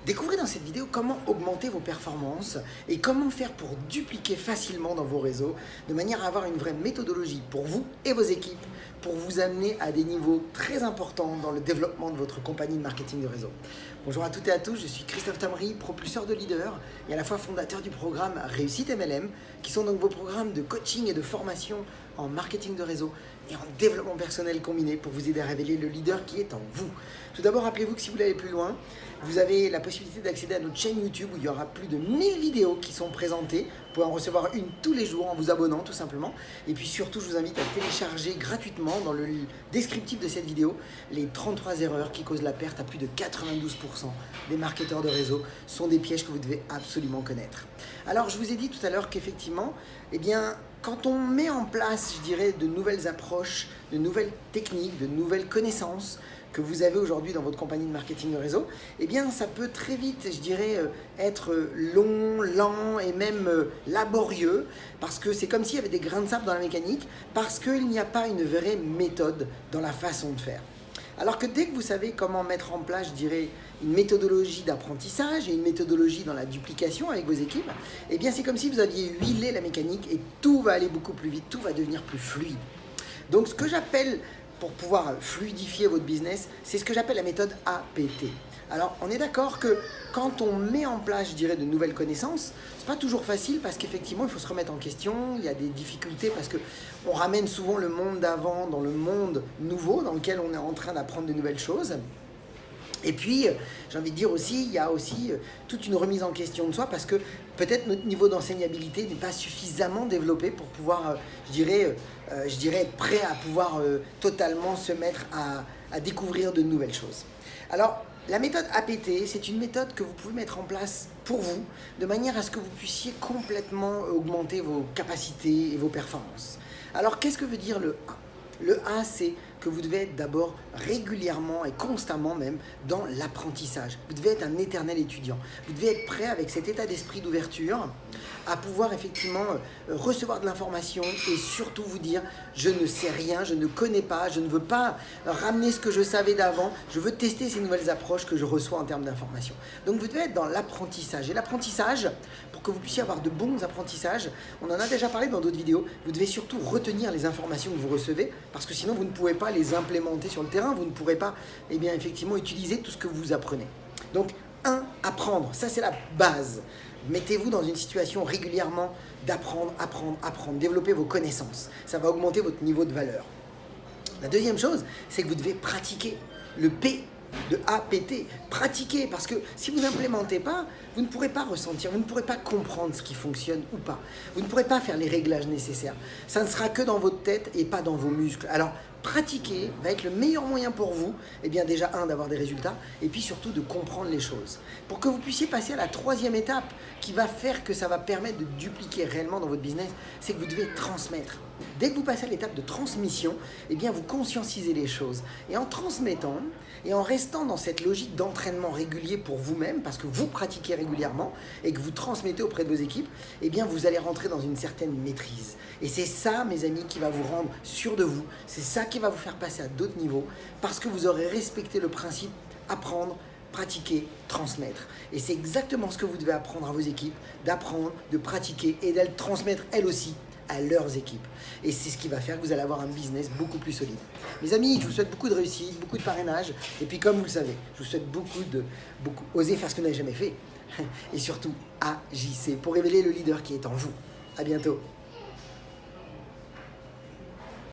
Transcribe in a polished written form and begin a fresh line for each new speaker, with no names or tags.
Découvrez dans cette vidéo comment augmenter vos performances et comment faire pour dupliquer facilement dans vos réseaux de manière à avoir une vraie méthodologie pour vous et vos équipes pour vous amener à des niveaux très importants dans le développement de votre compagnie de marketing de réseau. Bonjour à toutes et à tous, je suis Christophe Tamri, propulseur de leaders et à la fois fondateur du programme Réussite MLM, qui sont donc vos programmes de coaching et de formation en marketing de réseau et en développement personnel combiné pour vous aider à révéler le leader qui est en vous. Tout d'abord, rappelez-vous que si vous voulez aller plus loin, vous avez la possibilité d'accéder à notre chaîne YouTube où il y aura plus de 1000 vidéos qui sont présentées. Vous pouvez en recevoir une tous les jours en vous abonnant tout simplement. Et puis surtout, je vous invite à télécharger gratuitement dans le descriptif de cette vidéo les 33 erreurs qui causent la perte à plus de 92% des marketeurs de réseau. Ce sont des pièges que vous devez absolument connaître. Alors, je vous ai dit tout à l'heure qu'effectivement, quand on met en place, je dirais, de nouvelles approches, de nouvelles techniques, de nouvelles connaissances que vous avez aujourd'hui dans votre compagnie de marketing de réseau, ça peut très vite, je dirais, être long, lent et même laborieux, parce que c'est comme s'il y avait des grains de sable dans la mécanique, parce qu'il n'y a pas une vraie méthode dans la façon de faire. Alors que dès que vous savez comment mettre en place, je dirais, une méthodologie d'apprentissage et une méthodologie dans la duplication avec vos équipes, c'est comme si vous aviez huilé la mécanique et tout va aller beaucoup plus vite, tout va devenir plus fluide. Donc ce que j'appelle, pour pouvoir fluidifier votre business, c'est ce que j'appelle la méthode APT. Alors, on est d'accord que quand on met en place, je dirais, de nouvelles connaissances, c'est pas toujours facile parce qu'effectivement, il faut se remettre en question, il y a des difficultés parce qu'on ramène souvent le monde d'avant dans le monde nouveau dans lequel on est en train d'apprendre de nouvelles choses. Et puis, j'ai envie de dire aussi, il y a aussi toute une remise en question de soi parce que peut-être notre niveau d'enseignabilité n'est pas suffisamment développé pour pouvoir, je dirais, être prêt à pouvoir totalement se mettre à découvrir de nouvelles choses. Alors, la méthode APT, c'est une méthode que vous pouvez mettre en place pour vous, de manière à ce que vous puissiez complètement augmenter vos capacités et vos performances. Alors, qu'est-ce que veut dire le A ? Le A, c'est que vous devez être d'abord régulièrement et constamment même dans l'apprentissage. Vous devez être un éternel étudiant. Vous devez être prêt avec cet état d'esprit d'ouverture à pouvoir effectivement recevoir de l'information et surtout vous dire « je ne sais rien, je ne connais pas, je ne veux pas ramener ce que je savais d'avant, je veux tester ces nouvelles approches que je reçois en termes d'information ». Donc vous devez être dans l'apprentissage. Et l'apprentissage, pour que vous puissiez avoir de bons apprentissages, on en a déjà parlé dans d'autres vidéos, vous devez surtout retenir les informations que vous recevez parce que sinon vous ne pouvez pas les implémenter sur le terrain, vous ne pourrez pas effectivement utiliser tout ce que vous apprenez. Donc, apprendre, ça c'est la base. Mettez-vous dans une situation régulièrement d'apprendre, apprendre, développer vos connaissances. Ça va augmenter votre niveau de valeur. La deuxième chose, c'est que vous devez pratiquer. Le P de APT, pratiquer, parce que si vous n'implémentez pas, vous ne pourrez pas ressentir, vous ne pourrez pas comprendre ce qui fonctionne ou pas. Vous ne pourrez pas faire les réglages nécessaires. Ça ne sera que dans votre tête et pas dans vos muscles. Alors, pratiquer va être le meilleur moyen pour vous, déjà d'avoir des résultats et puis surtout de comprendre les choses. Pour que vous puissiez passer à la troisième étape qui va faire que ça va permettre de dupliquer réellement dans votre business, c'est que vous devez transmettre. Dès que vous passez à l'étape de transmission, vous conscientisez les choses. Et en transmettant et en restant dans cette logique d'entraînement régulier pour vous-même, parce que vous pratiquez régulièrement et que vous transmettez auprès de vos équipes, vous allez rentrer dans une certaine maîtrise. Et c'est ça, mes amis, qui va vous rendre sûr de vous. C'est ça qui va vous faire passer à d'autres niveaux parce que vous aurez respecté le principe apprendre, pratiquer, transmettre. Et c'est exactement ce que vous devez apprendre à vos équipes, d'apprendre, de pratiquer et de le transmettre elles aussi à leurs équipes. Et c'est ce qui va faire que vous allez avoir un business beaucoup plus solide. Mes amis, je vous souhaite beaucoup de réussite, beaucoup de parrainage. Et puis comme vous le savez, je vous souhaite beaucoup oser faire ce que vous n'avez jamais fait. Et surtout, agissez pour révéler le leader qui est en vous. À bientôt.